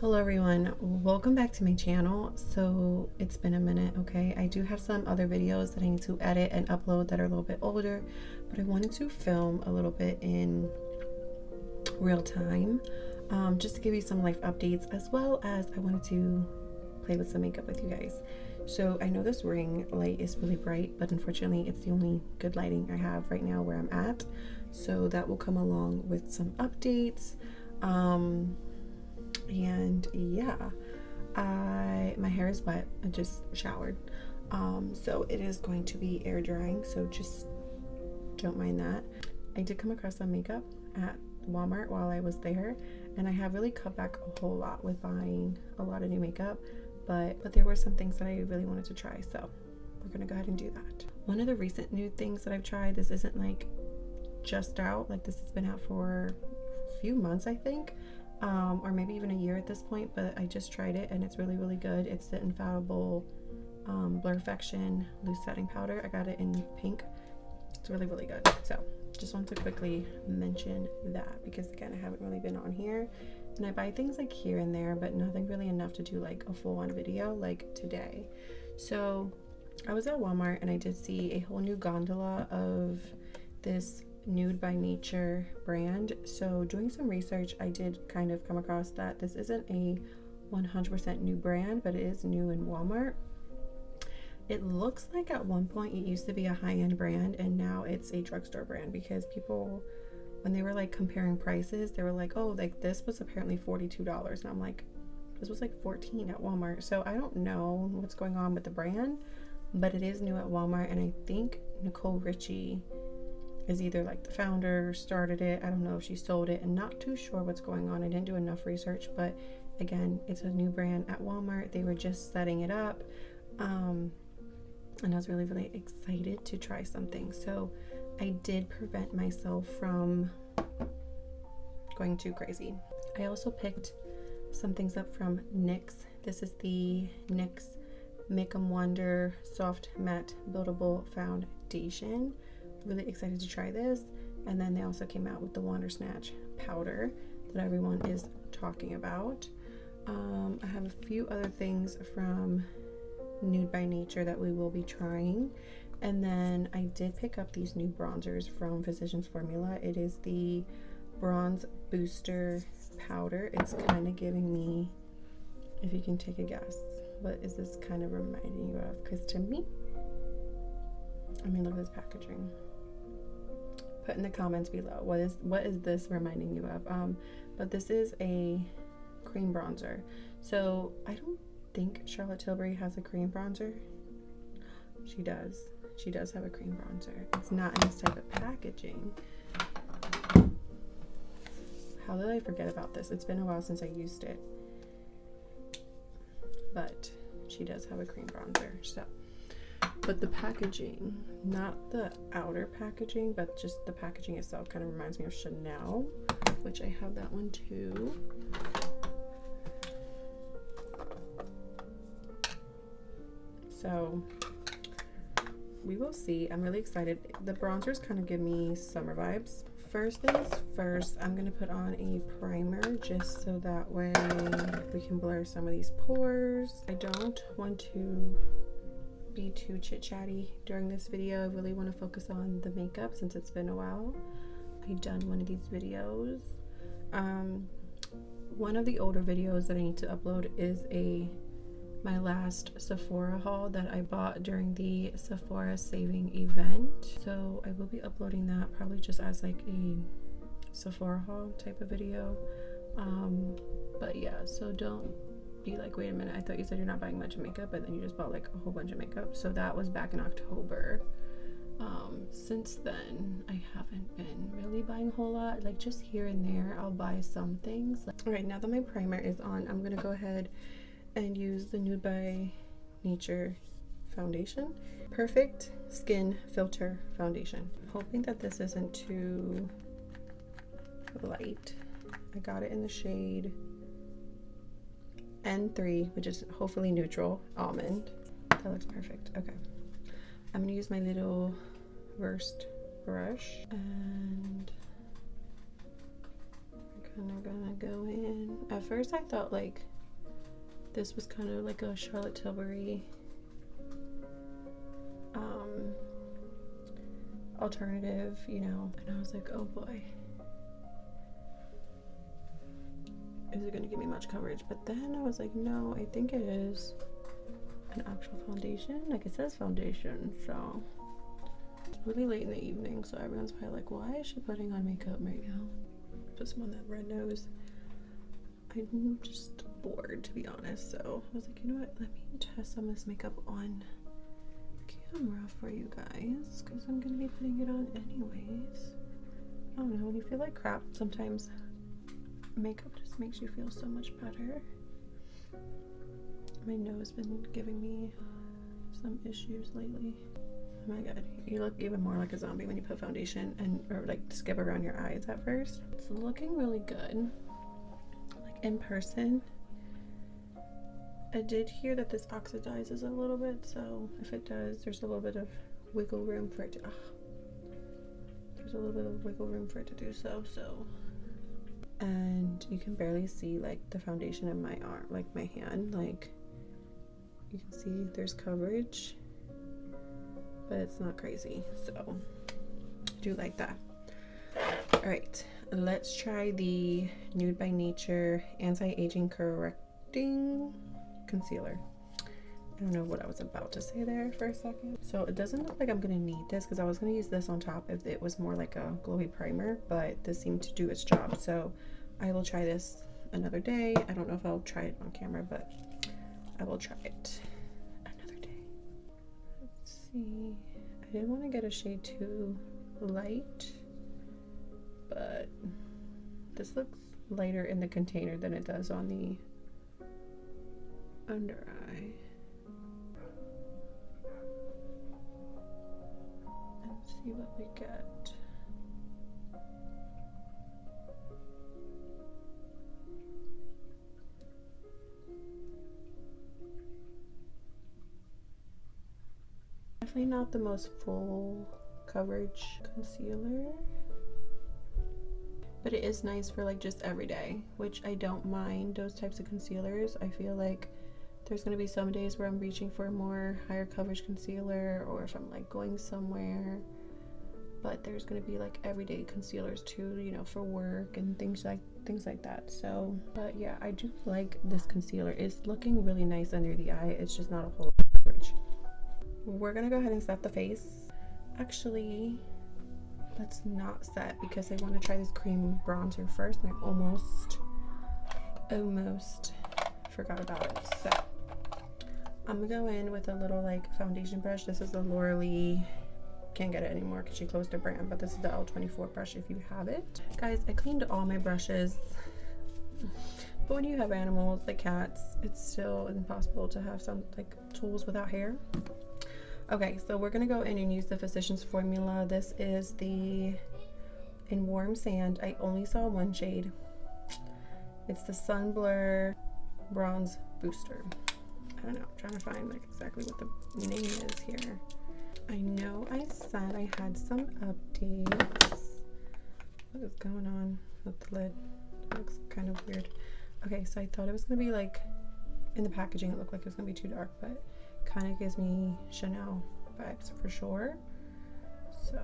Hello everyone, welcome back to my channel. So it's been a minute, okay? I do have some other videos that I need to edit and upload that are a little bit older, but I wanted to film a little bit in real time, just to give you some life updates, as well as I wanted to play with some makeup with you guys. So I know this ring light is really bright, but unfortunately it's the only good lighting I have right now where I'm at. So that will come along with some updates. And yeah, my hair is wet. I just showered, so it is going to be air drying, so just don't mind that. I did come across some makeup at Walmart while I was there, and I have really cut back a whole lot with buying a lot of new makeup, but there were some things that I really wanted to try, so we're gonna go ahead and do that. One of the recent new things that I've tried, this isn't like just out, like this has been out for a few months I think, or maybe even a year at this point, but I just tried it and it's really good. It's the Infallible Blurfection loose setting powder. I got it in pink. It's really good. So just want to quickly mention that because again, I haven't really been on here, and I buy things like here and there, but nothing really enough to do like a full-on video like today. So I was at Walmart and I did see a whole new gondola of this Nude by Nature brand. So doing some research, I did kind of come across that this isn't a 100% new brand, but it is new in Walmart. It looks like at one point it used to be a high-end brand and now it's a drugstore brand, because people, when they were like comparing prices, they were like, oh, like this was apparently $42, and I'm like, this was like $14 at Walmart. So I don't know what's going on with the brand, but it is new at Walmart, and I think Nicole Richie is either like the founder, started it. I don't know if she sold it, and not too sure what's going on. I didn't do enough research, but again, it's a new brand at Walmart. They were just setting it up, and I was really excited to try something. So I did prevent myself from going too crazy. I also picked some things up from NYX. This is the NYX Make 'em Wonder Soft Matte Buildable Foundation. Really excited to try this. And then they also came out with the Wonder Snatch powder that everyone is talking about. I have a few other things from Nude by Nature that we will be trying, and then I did pick up these new bronzers from Physicians Formula. It is the Bronze Booster powder. It's kind of giving me, if you can take a guess, what is this kind of reminding you of? Because to me, I mean, look at this packaging. Put in the comments below what is this reminding you of. But this is a cream bronzer. So I don't think Charlotte Tilbury has a cream bronzer. She does have a cream bronzer. It's not in this type of packaging. How did I forget about this? It's been a while since I used it, but she does have a cream bronzer. So, but the packaging, not the outer packaging, but just the packaging itself, kind of reminds me of Chanel, which I have that one too. So we will see. I'm really excited. The bronzers kind of give me summer vibes. First things first, I'm going to put on a primer just so that way we can blur some of these pores. I don't want to be too chit-chatty during this video. I really want to focus on the makeup since it's been a while I've done one of these videos. One of the older videos that I need to upload is my last Sephora haul that I bought during the Sephora saving event. So I will be uploading that probably just as like a Sephora haul type of video. But yeah, so don't be like, wait a minute, I thought you said you're not buying much makeup, but then you just bought like a whole bunch of makeup. So that was back in October. Since then I haven't been really buying a whole lot, like just here and there I'll buy some things. All right, now that my primer is on, I'm gonna go ahead and use the Nude by Nature foundation. Perfect Skin Filter Foundation. Hoping that this isn't too light. I got it in the shade N3, which is hopefully neutral almond. That looks perfect. Okay, I'm gonna use my little versed brush and okay. kind of gonna go in. At first I thought like this was kind of like a Charlotte Tilbury alternative, you know, and I was like, oh boy, is it gonna give me much coverage? But then I was like, no, I think it is an actual foundation. Like it says foundation, so it's really late in the evening, so everyone's probably like, why is she putting on makeup right now? Put some on that red nose. I'm just bored, to be honest, so I was like, you know what, let me test some of this makeup on camera for you guys, because I'm gonna be putting it on anyways. I don't know, when you feel like crap, sometimes makeup just makes you feel so much better. My nose has been giving me some issues lately. Oh my god, you look even more like a zombie when you put foundation and or like skip around your eyes at first. It's looking really good. Like in person, I did hear that this oxidizes a little bit, so if it does, there's a little bit of wiggle room for it to there's a little bit of wiggle room for it to do so. And you can barely see like the foundation in my arm, like my hand, like you can see there's coverage, but it's not crazy, so I do like that. All right, let's try the Nude by Nature Anti-Aging Correcting Concealer. I don't know what I was about to say there for a second. So it doesn't look like I'm gonna need this, because I was gonna use this on top if it was more like a glowy primer, but this seemed to do its job, so I will try this another day. I don't know if I'll try it on camera, but I will try it another day. Let's see, I didn't want to get a shade too light, but this looks lighter in the container than it does on the under eye. Let's see what we get. Definitely not the most full coverage concealer, but it is nice for like just every day, which I don't mind those types of concealers. I feel like there's going to be some days where I'm reaching for a more higher coverage concealer, or if I'm like going somewhere, but there's going to be like everyday concealers too, you know, for work and things like that. So, but yeah, I do like this concealer. It's looking really nice under the eye. It's just not a whole lot of coverage. We're gonna go ahead and set the face. Actually, let's not set, because I want to try this cream bronzer first, and I almost forgot about it. So I'm gonna go in with a little like foundation brush. This is the Laura Lee, can't get it anymore because she closed her brand, but this is the L24 brush if you have it. Guys, I cleaned all my brushes, but when you have animals like cats, it's still impossible to have some like tools without hair. Okay, so we're gonna go in and use the Physicians Formula. This is the in Warm Sand. I only saw one shade. It's the Sun Blur Bronze Booster. I don't know, I'm trying to find like exactly what the name is here. I know I said I had some updates. What is going on with the lid? It looks kind of weird. Okay, so I thought it was gonna be like, in the packaging it looked like it was gonna be too dark, but kind of gives me Chanel vibes for sure. So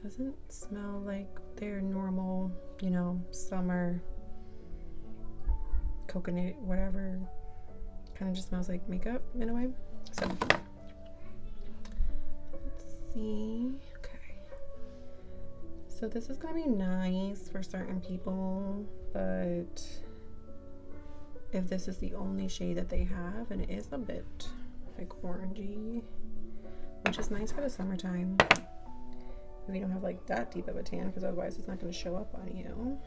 doesn't smell like their normal, you know, summer coconut whatever. Kind of just smells like makeup in a way. So let's see. Okay, so this is gonna be nice for certain people, but if this is the only shade that they have, and it is a bit like orangey, which is nice for the summertime if you don't have like that deep of a tan, because otherwise it's not going to show up on you.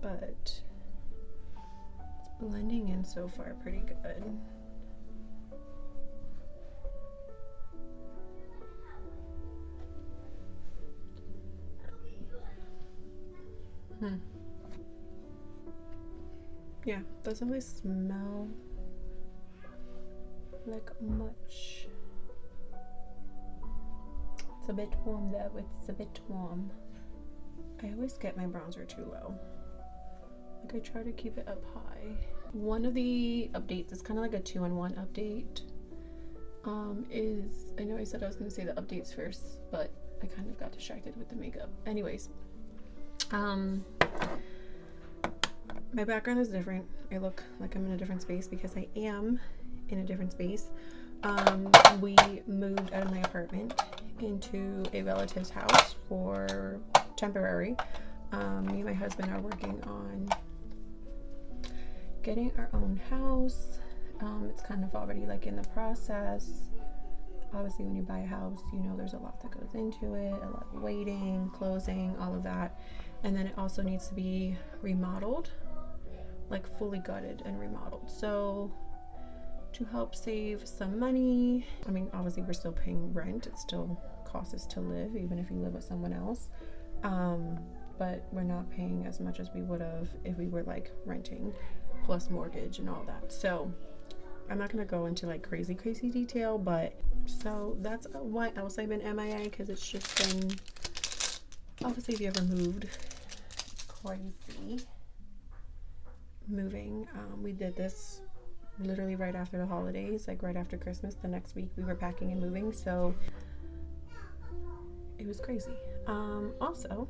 But it's blending in so far pretty good. Yeah, doesn't really smell like much. It's a bit warm though, it's a bit warm. I always get my bronzer too low. Like I try to keep it up high. One of the updates is kind of like a 2-in-1 update. I know I said I was going to say the updates first, but I kind of got distracted with the makeup. Anyways, my background is different. I look like I'm in a different space because I am in a different space. We moved out of my apartment into a relative's house for temporary. Me and my husband are working on getting our own house. It's kind of already like in the process. Obviously when you buy a house, you know there's a lot that goes into it, a lot of waiting, closing, all of that. And then it also needs to be remodeled, like fully gutted and remodeled. So to help save some money, I mean obviously we're still paying rent, it still costs us to live even if you live with someone else, but we're not paying as much as we would have if we were like renting plus mortgage and all that. So I'm not gonna go into like crazy detail, but so that's why else I've been MIA, because it's just been, obviously if you ever moved, it's crazy moving. We did this literally right after the holidays, like right after Christmas. The next week we were packing and moving, so it was crazy. Also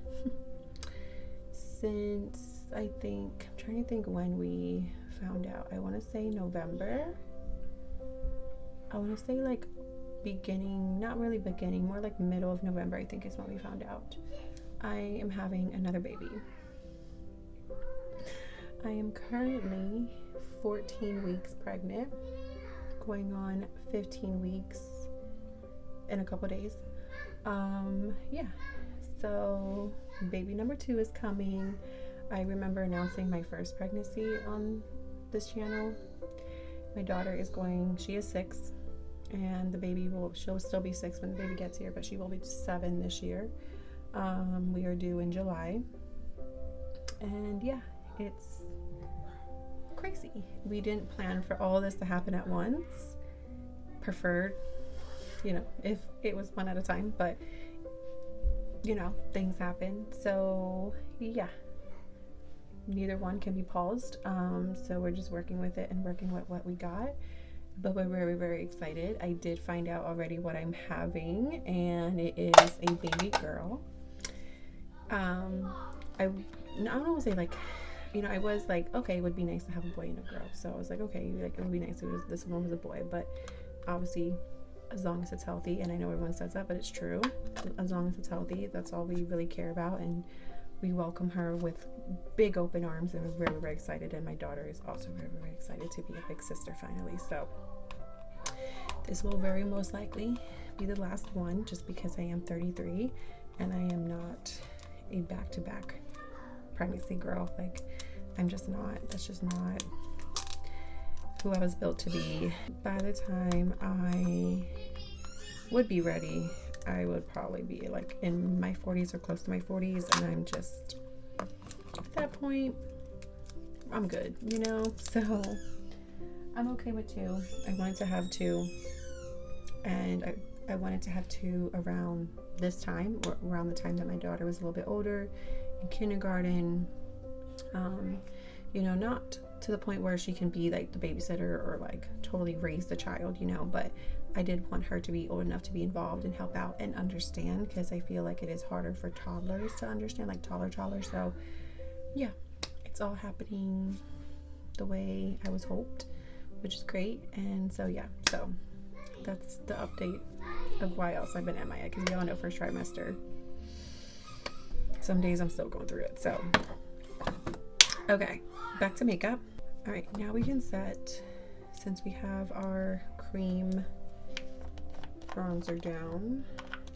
since I'm trying to think when we found out, I want to say November. I want to say like beginning, not really beginning, more like middle of November, I think is when we found out I am having another baby. I am currently 14 weeks pregnant, going on 15 weeks in a couple days. Yeah, so baby number 2 is coming. I remember announcing my first pregnancy on this channel. My daughter she is 6, and the baby she'll still be 6 when the baby gets here, but she will be 7 this year. We are due in July, and yeah, it's crazy. We didn't plan for all this to happen at once. Preferred, if it was one at a time, but things happen. So yeah, neither one can be paused. So we're just working with it and working with what we got, but we're very, very excited. I did find out already what I'm having, and it is a baby girl. I don't want to say like, I was like, okay, it would be nice to have a boy and a girl. So I was like, okay, like it would be nice if this one was a boy, but obviously as long as it's healthy, and I know everyone says that, but it's true. As long as it's healthy, that's all we really care about, and we welcome her with big open arms, and we're very, very excited. And my daughter is also very, very excited to be a big sister finally. So this will very most likely be the last one, just because I am 33 and I am not a back-to-back pregnancy girl. Like, I'm just not. That's just not who I was built to be. By the time I would be ready, I would probably be like in my 40s or close to my 40s, and I'm just at that point, I'm good, so I'm okay with 2. I wanted to have 2, and I wanted to have 2 around this time, or around the time that my daughter was a little bit older, in kindergarten, not to the point where she can be like the babysitter or like totally raise the child, but I did want her to be old enough to be involved and help out and understand, because I feel like it is harder for toddlers to understand, like toddlers. So yeah, it's all happening the way I was hoped, which is great. And so yeah, so that's the update of why else I've been MIA, because y'all know first trimester, some days I'm still going through it. So okay, back to makeup. All right, now we can set, since we have our cream bronzer down.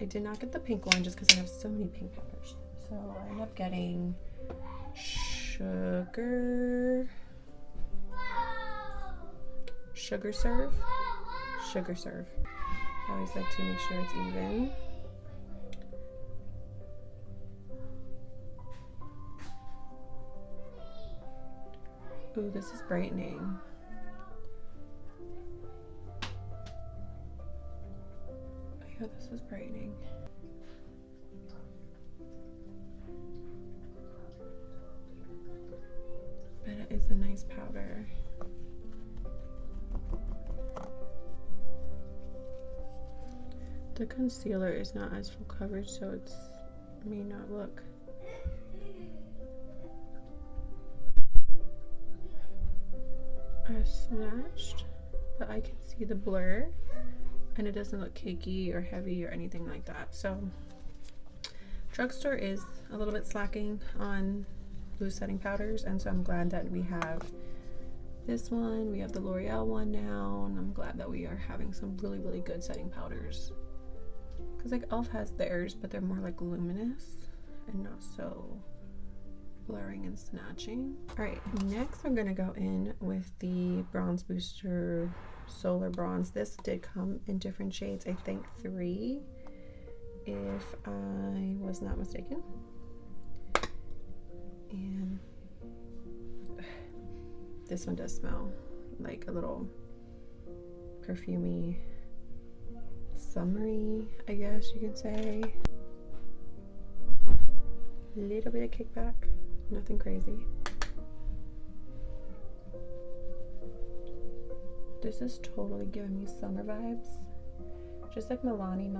I did not get the pink one just because I have so many pink peppers. So I ended up getting Sugar Serve. I always like to make sure it's even. Ooh, this is brightening. Yeah, this is brightening. is a nice powder. The concealer is not as full coverage, so it may not look as snatched, but I can see the blur and it doesn't look cakey or heavy or anything like that. So Drugstore is a little bit slacking on loose setting powders, and so I'm glad that we have this one. We have the L'Oreal one now, and I'm glad that we are having some really, really good setting powders. Because like e.l.f. has theirs, but they're more like luminous and not so blurring and snatching. All right, next I'm gonna go in with the Bronze Booster Solar Bronze. This did come in different shades, I think 3, if I was not mistaken. And this one does smell like a little perfumey, summery, I guess you can say. A little bit of kickback, nothing crazy. This is totally giving me summer vibes. Just like Milani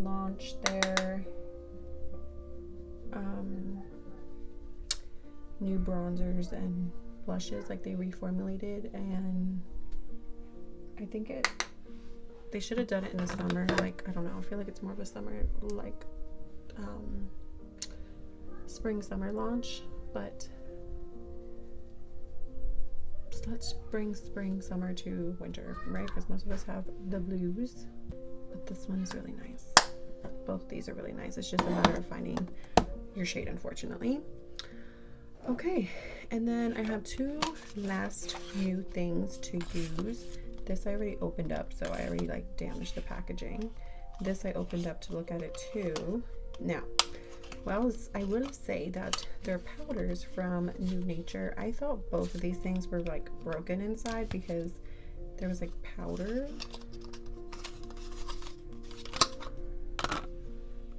launched their new bronzers and blushes, like they reformulated, and I think they should have done it in the summer. Like, I don't know, I feel like it's more of a summer, like spring summer launch, but let's bring spring summer to winter, right? Because most of us have the blues, but this one is really nice. Both of these are really nice. It's just a matter of finding your shade, unfortunately. Okay, and then I have 2 last new things to use. This I already opened up, so I already like damaged the packaging. This I opened up to look at it too. Now, well, I will say that they're powders from Nude Nature. I thought both of these things were like broken inside because there was like powder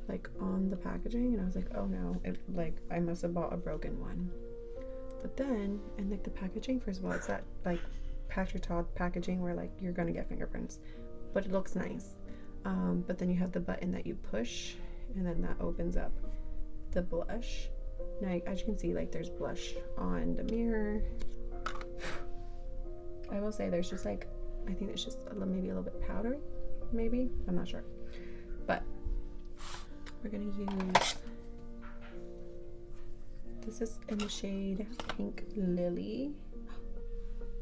like on the packaging, and I was like, oh no, like I must have bought a broken one. But then, and like the packaging, first of all, it's that like Patrick Todd packaging where like you're gonna get fingerprints, but it looks nice. But then you have the button that you push, and then that opens up the blush. Now, as you can see, like there's blush on the mirror. I will say there's just like, I think it's just maybe a little bit powdery, maybe, I'm not sure. But we're gonna use, this is in the shade Pink Lily.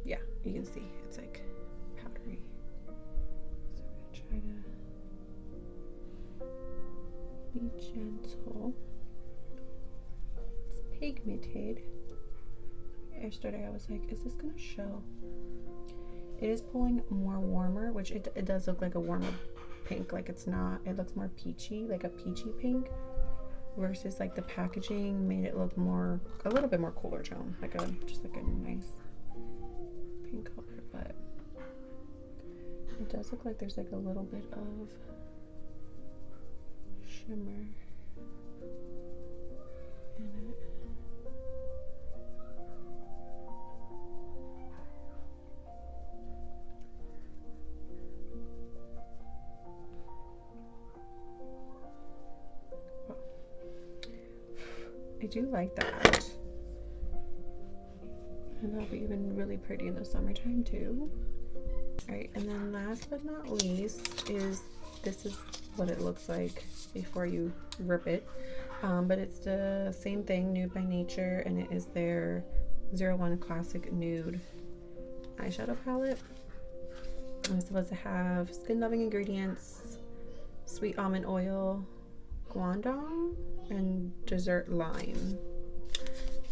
Yeah, you can see it's like powdery. So I'm gonna try to be gentle. It's pigmented. Yesterday I was like, is this gonna show? It is pulling more warmer, which it does look like a warmer pink. Like it's not, it looks more peachy, like a peachy pink, versus like the packaging made it look more, a little bit more cooler tone, like just like a nice pink color. But it does look like there's like a little bit of shimmer in it. I do like that, and that'll be even really pretty in the summertime too. Alright, and then last but not least is, this is what it looks like before you rip it, but it's the same thing, Nude by Nature, and it is their 01 Classic Nude eyeshadow palette. It's supposed to have skin loving ingredients, sweet almond oil, guandong, and dessert lime.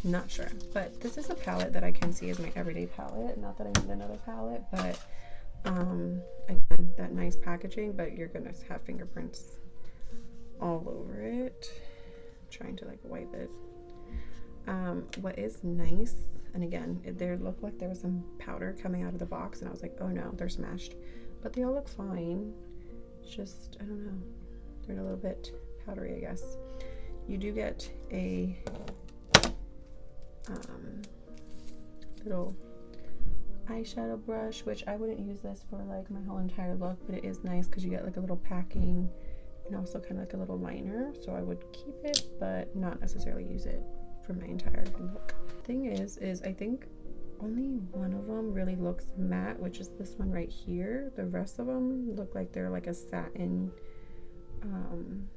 Not sure, but this is a palette that I can see as my everyday palette. Not that I need another palette, but again, that nice packaging, but you're gonna have fingerprints all over it. I'm trying to like wipe it. What is nice, and again, there looked like there was some powder coming out of the box, and I was like, oh no, they're smashed, but they all look fine. It's just, I don't know, they're a little bit powdery, I guess. You do get a little eyeshadow brush, which I wouldn't use this for like my whole entire look, but it is nice because you get like a little packing and also kind of like a little liner, so I would keep it but not necessarily use it for my entire look. Thing is I think only one of them really looks matte, which is this one right here. The rest of them look like they're like a satin trying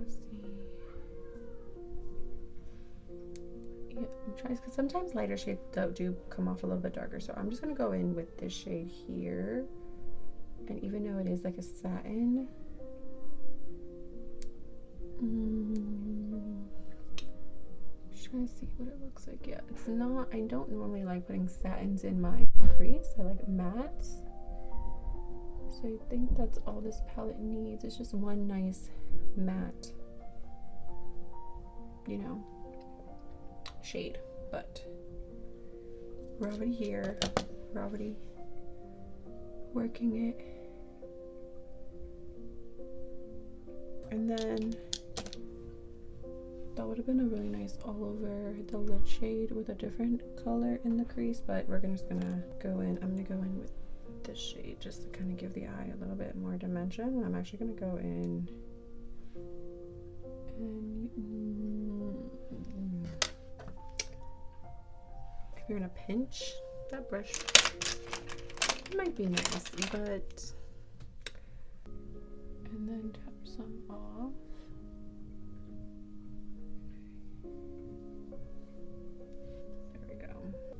to see. Yeah, I'm trying, because sometimes lighter shades do come off a little bit darker, so I'm just gonna go in with this shade here. And even though it is like a satin, trying to see what it looks like. Yeah, it's not, I don't normally like putting satins in my crease. I like mattes. So I think that's all this palette needs. It's just one nice matte, you know, shade. But we're already here. We're already working it. And then that would have been a really nice all over the lid shade with a different color in the crease, but we're just gonna go in. I'm gonna go in with this shade just to kind of give the eye a little bit more dimension. And I'm actually gonna go in and if you're gonna pinch that brush, it might be nice, but and then tap some off.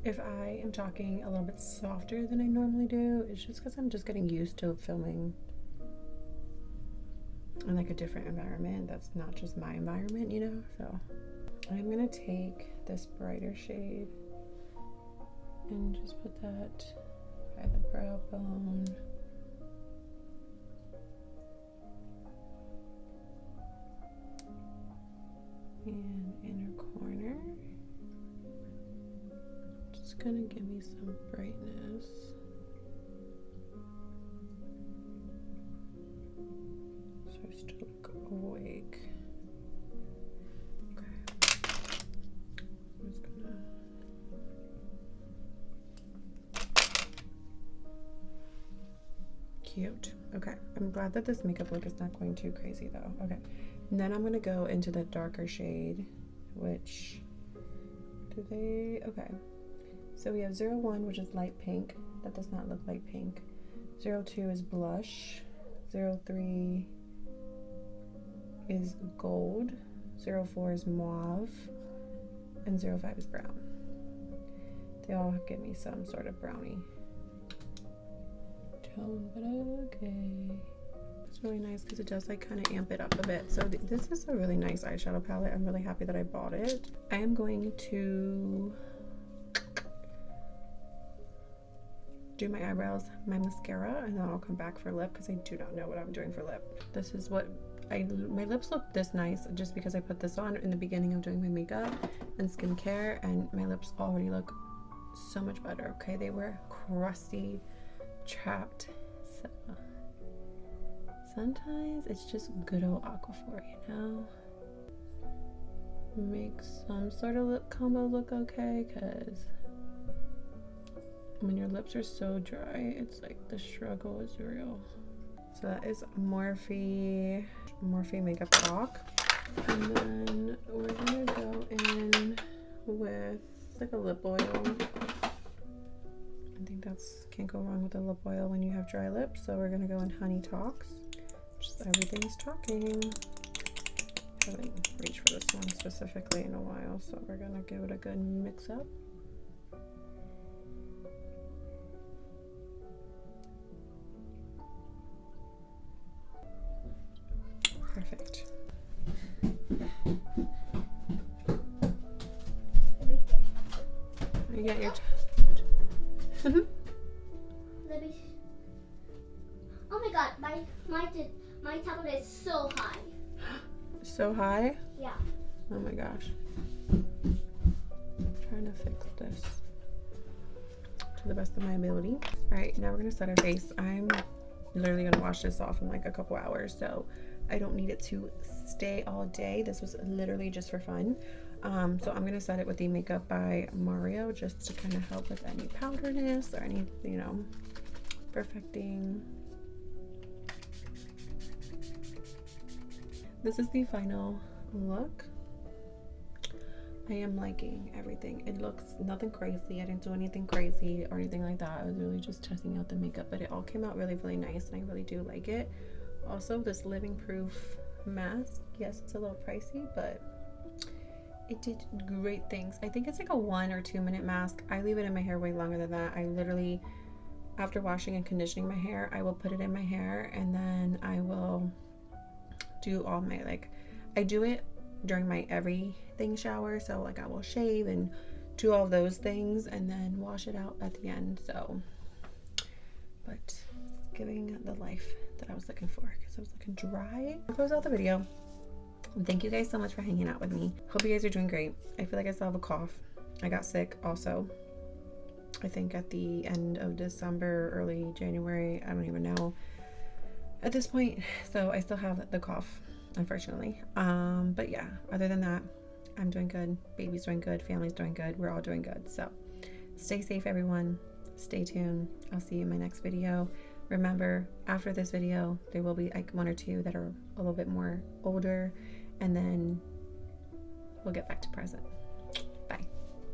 If I am talking a little bit softer than I normally do, it's just because I'm just getting used to filming in like a different environment that's not just my environment, you know? So I'm gonna take this brighter shade and just put that by the brow bone. And inner corner. Just gonna give me some brightness. So I still look awake. Okay. I'm just gonna. Cute. Okay. I'm glad that this makeup look is not going too crazy though. Okay. And then I'm gonna go into the darker shade, which do they? Okay. So we have 01, which is light pink. That does not look like pink. 02 is blush. 03 is gold. 04 is mauve. And 05 is brown. They all give me some sort of brownie tone, but okay. It's really nice because it does like kind of amp it up a bit. So this is a really nice eyeshadow palette. I'm really happy that I bought it. I am going to do my eyebrows, my mascara, and then I'll come back for lip because I do not know what I'm doing for lip. This is what my lips look this nice just because I put this on in the beginning of doing my makeup and skincare, and my lips already look so much better. Okay, they were crusty, chapped. So sometimes it's just good old Aquaphor, you know? Make some sort of lip combo look okay, because when your lips are so dry, it's like the struggle is real. So that is Morphe Makeup Talk. And then we're gonna go in with like a lip oil. I think that's, can't go wrong with a lip oil when you have dry lips. So we're gonna go in Honey Talks. Just everything's talking. I haven't reached for this one specifically in a while, so we're gonna give it a good mix up. Perfect. You got your oh my god, my tablet is so high. So high? Yeah. Oh my gosh. Trying to fix this to the best of my ability. Alright, now we're gonna set our face. I'm literally gonna wash this off in like a couple hours, so I don't need it to stay all day. This was literally just for fun. So I'm gonna set it with the Makeup by Mario just to kind of help with any powderness or any, you know, perfecting. This is the final look. I am liking everything. It looks nothing crazy. I didn't do anything crazy or anything like that. I was really just testing out the makeup, but it all came out really, really nice, and I really do like it. Also, this living proof mask, yes, it's a little pricey, but it did great things. I think it's like a 1 or 2 minute mask. I leave it in my hair way longer than that. I literally, after washing and conditioning my hair, I will put it in my hair, and then I will do all my, like, I do it during my everything shower, so like I will shave and do all those things and then wash it out at the end. So, but it's giving the life that I was looking for, because I was looking dry. I'll close out the video. Thank you guys so much for hanging out with me. Hope you guys are doing great. I feel like I still have a cough. I got sick also, I think at the end of December, early January, I don't even know at this point, so I still have the cough, unfortunately. But yeah, other than that, I'm doing good. Baby's doing good. Family's doing good. We're all doing good. So stay safe, everyone. Stay tuned. I'll see you in my next video. Remember, after this video, there will be like 1 or 2 that are a little bit more older, and then we'll get back to present.